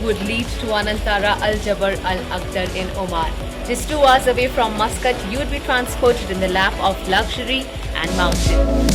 would lead to Anantara Al Jabal Al Akhdar in Oman. Just 2 hours away from Muscat, you would be transported in the lap of luxury and mountain.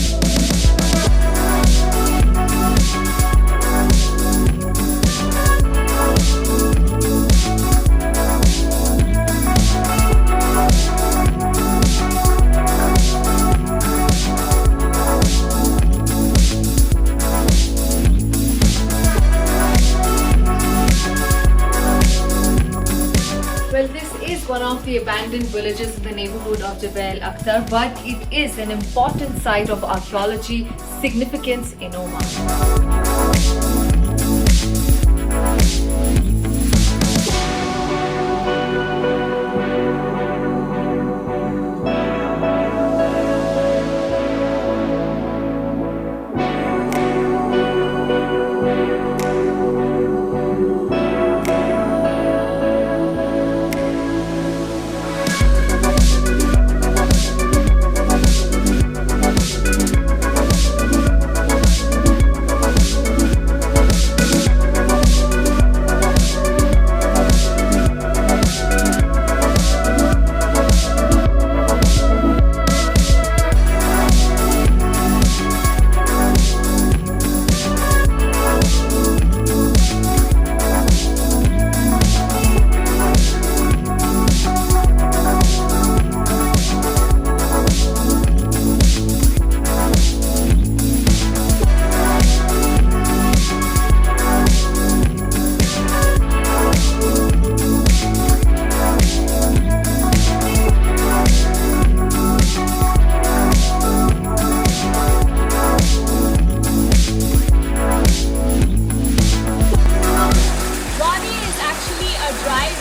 Well, this is one of the abandoned villages in the neighborhood of Jabal Akhtar, but it is an important site of archaeology significance in Oman.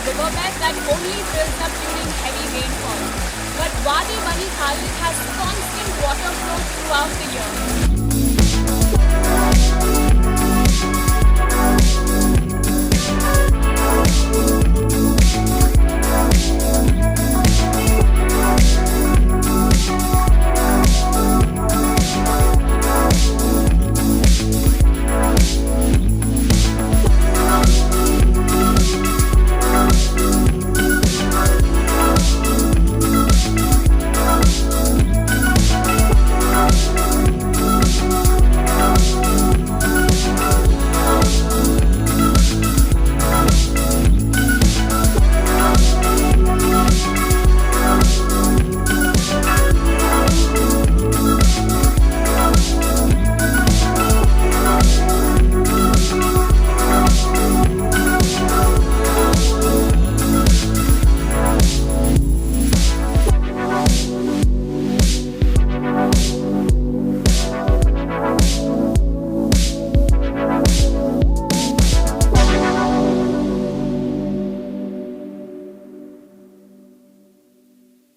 Riverbed that only fills up during heavy rainfall. But Wadi Bani Khalid has constant water flow throughout the year.